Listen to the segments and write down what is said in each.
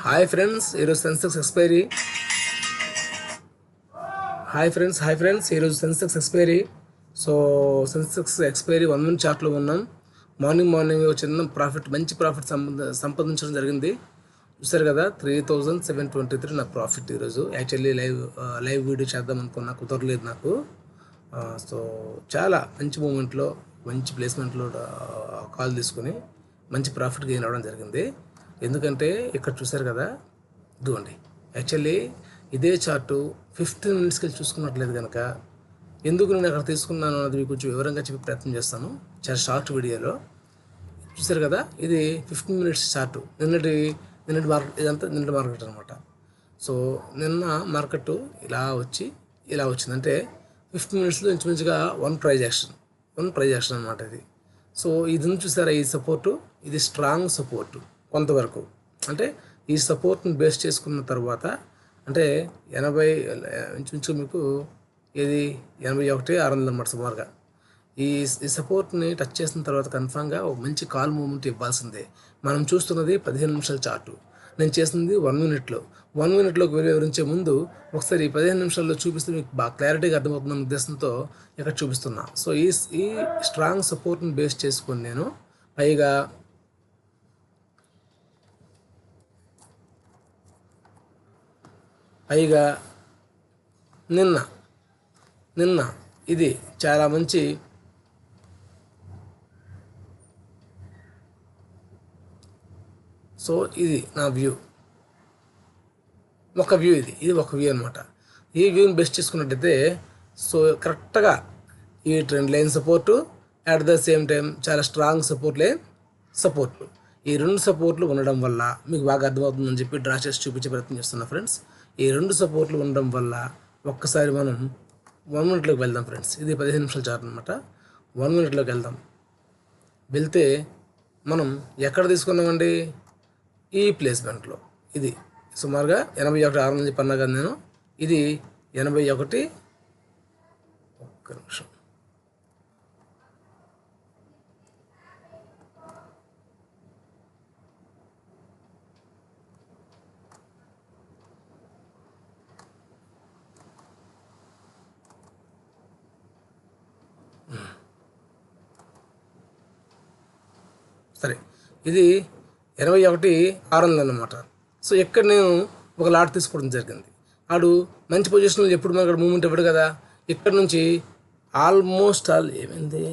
Hi friends, ఈరోజు Sensex expiry. ఈరోజు Sensex expiry. So Sensex expiry 1 minute చార్ట్లో ఉన్నాం. మార్నింగ్ చిన్న ప్రాఫిట్, మంచి ప్రాఫిట్ సంపాదించడం జరిగింది. చూసారు కదా, 3723 నా ప్రాఫిట్ ఈరోజు. యాక్చువల్లీ లైవ్ వీడియో చేద్దాం అనుకున్నా, కుదరలేదు నాకు. సో చాలా మంచి మూమెంట్లో, మంచి ప్లేస్మెంట్లో కాల్ తీసుకుని మంచి ప్రాఫిట్ గెయిన్ అవ్వడం జరిగింది. ఎందుకంటే ఇక్కడ చూసారు కదా, ఇదిగోండి. యాక్చువల్లీ ఇదే చార్టు 15 minutesకి చూసుకున్నట్లేదు కనుక ఎందుకు నేను అక్కడ తీసుకున్నాను అన్నది మీకు కొంచెం వివరంగా చెప్పి ప్రయత్నం చేస్తాను చాలా షార్ట్ వీడియోలో. చూసారు కదా, ఇది 15 minutes చార్టు. నిన్నటి మార్కెట్, ఇదంతా నిన్నటి మార్కెట్ అనమాట. సో నిన్న మార్కెట్ ఇలా వచ్చింది. అంటే 15 minutesలో ఇంచుమించుగా వన్ ప్రైజ్ యాక్షన్ అనమాట ఇది. సో ఇది చూసారా, ఈ సపోర్టు, ఇది స్ట్రాంగ్ సపోర్టు కొంతవరకు. అంటే ఈ సపోర్ట్ని బేస్ చేసుకున్న తర్వాత, అంటే 80 ఇంచుమించు మీకు ఇది 81,600 అన్నమాట సుమారుగా. ఈ సపోర్ట్ని టచ్ చేసిన తర్వాత కన్ఫామ్గా ఒక మంచి కాల్ మూమెంట్ ఇవ్వాల్సిందే. మనం చూస్తున్నది 15 నిమిషాల చార్టు, నేను చేసింది 1 minute. 1 minuteలోకి వివరించే ముందు ఒకసారి 15 నిమిషాల్లో చూపిస్తే మీకు బాగా క్లారిటీగా అర్థమవుతుందన్న ఉద్దేశంతో ఇక్కడ చూపిస్తున్నా. సో ఈ స్ట్రాంగ్ సపోర్ట్ని బేస్ చేసుకొని నేను పైగా నిన్న ఇది చాలా మంచి సో ఇది నా వ్యూ, ఒక వ్యూ, ఇది ఒక వ్యూ అనమాట. ఈ వ్యూని బెస్ట్ చేసుకున్నట్టయితే సో కరెక్ట్గా ఈ trend line support, at the same time చాలా స్ట్రాంగ్ సపోర్ట్లు, ఈ 2 సపోర్ట్లు ఉండడం వల్ల మీకు బాగా అర్థమవుతుందని చెప్పి డ్రా చేసి చూపించే ప్రయత్నం చేస్తున్నా ఫ్రెండ్స్. ఈ 2 సపోర్ట్లు ఉండడం వల్ల ఒక్కసారి మనం 1 minuteలోకి వెళ్దాం ఫ్రెండ్స్. ఇది 15 నిమిషాల చార్ట్ అనమాట. 1 minuteలోకి వెళ్తే మనం ఎక్కడ తీసుకున్నామండి, ఈ ప్లేస్మెంట్లో. ఇది సుమారుగా 81,600 చెప్పన్నా కదా నేను. ఇది 81, ఒక్క నిమిషం, సరే, ఇది 81,600 అన్నమాట. సో ఇక్కడ నేను ఒక లాట్ తీసుకోవడం జరిగింది. ఆడు మంచి పొజిషన్లో ఎప్పుడు మనకు మూమెంట్ ఇవ్వడు కదా. ఇక్కడ నుంచి ఆల్మోస్ట్ ఏమైంది,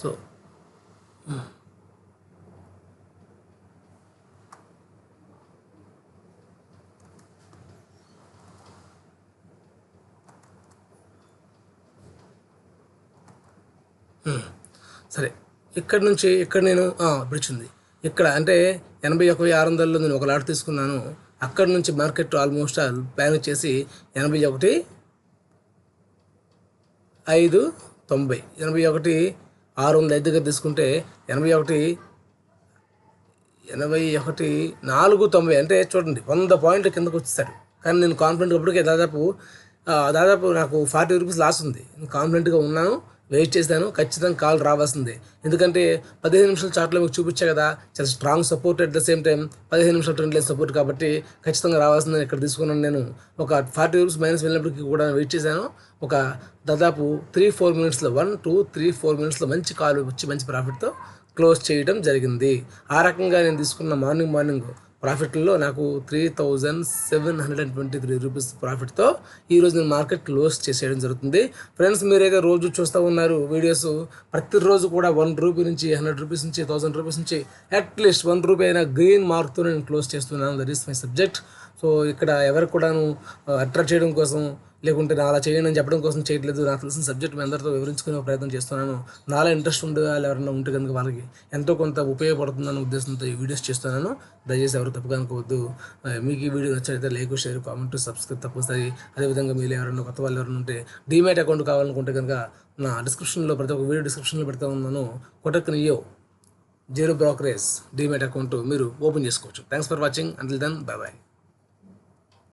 సో సరే, ఇక్కడ నేను పిలిచింది ఇక్కడ, అంటే 81,600లో నేను ఒక లాట్ తీసుకున్నాను. అక్కడ నుంచి మార్కెట్ ఆల్మోస్ట్ ప్లాన్ వచ్చేసి 81,590, 81,600 దగ్గర తీసుకుంటే 81,490, అంటే చూడండి 100 పాయింట్ల కిందకు వచ్చేసాడు. కానీ నేను కాన్ఫిడెంట్ అప్పటికే దాదాపు నాకు 40 రూపీస్ లాస్ ఉంది. నేను కాన్ఫిడెంట్గా ఉన్నాను, వెయిట్ చేశాను. ఖచ్చితంగా కాల్ రావాల్సిందే. ఎందుకంటే 15 నిమిషాల చార్ట్లో మీకు చూపించా కదా, చాలా strong support, at the same time 15 నిమిషాల ట్రెండ్ లైన్ సపోర్ట్, కాబట్టి ఖచ్చితంగా రావాల్సిందే. ఇక్కడ తీసుకున్నాను నేను. ఒక 40 రూపీస్ మైనస్ వెళ్ళినప్పటికీ కూడా వెయిట్ చేశాను. ఒక దాదాపు 3-4 minutesలో 1-2-3-4 minutesలో మంచి కాల్ వచ్చి మంచి ప్రాఫిట్తో క్లోజ్ చేయడం జరిగింది. ఆ రకంగా నేను తీసుకున్న మార్నింగ్ ప్రాఫిట్లో నాకు 3,723 రూపీస్ ప్రాఫిట్తో ఈరోజు నేను మార్కెట్ క్లోజ్ చేసేయడం జరుగుతుంది. ఫ్రెండ్స్, మీరైతే రోజు చూస్తూ ఉన్నారు వీడియోస్. ప్రతిరోజు కూడా 1 రూపీ నుంచి, 100 రూపీస్ నుంచి, 1000 రూపీస్ నుంచి అట్లీస్ట్ 1 రూపీ అయినా గ్రీన్ మార్క్తో నేను క్లోజ్ చేస్తున్నాను. That is my subject. So ఇక్కడ ఎవరికి కూడాను అట్రాక్ట్ చేయడం కోసం, లేకుంటే నా అలా చేయండి అని చెప్పడం కోసం చేయట్లేదు. నాకు తెలిసిన సబ్జెక్ట్ మీ అందరితో వివరించుకునే ప్రయత్నం చేస్తున్నాను. నాలా ఇంట్రెస్ట్ ఉండే వాళ్ళు ఎవరైనా ఉంటే కనుక వాళ్ళకి ఎంతో కొంత ఉపయోగపడుతుందన్న ఉద్దేశంతో ఈ వీడియోస్ చేస్తున్నాను. దయచేసి ఎవరు తప్పుగా అనుకోవద్దు. మీకు ఈ వీడియో నచ్చితే లైక్, షేర్, కామెంట్, సబ్స్క్రైబ్ తప్పనిసరి. అదేవిధంగా మీరు ఎవరైనా కొత్త వాళ్ళు ఎవరైనా ఉంటే డీమ్యాట్ అకౌంట్ కావాలనుకుంటే కనుక నా డిస్క్రిప్షన్లో, ప్రతి ఒక్క వీడియో డిస్క్రిప్షన్లో పెడతా ఉన్నాను. Kotak Neo zero brokerage demat account మీరు ఓపెన్ చేసుకోవచ్చు. Thanks for watching. Until then bye by.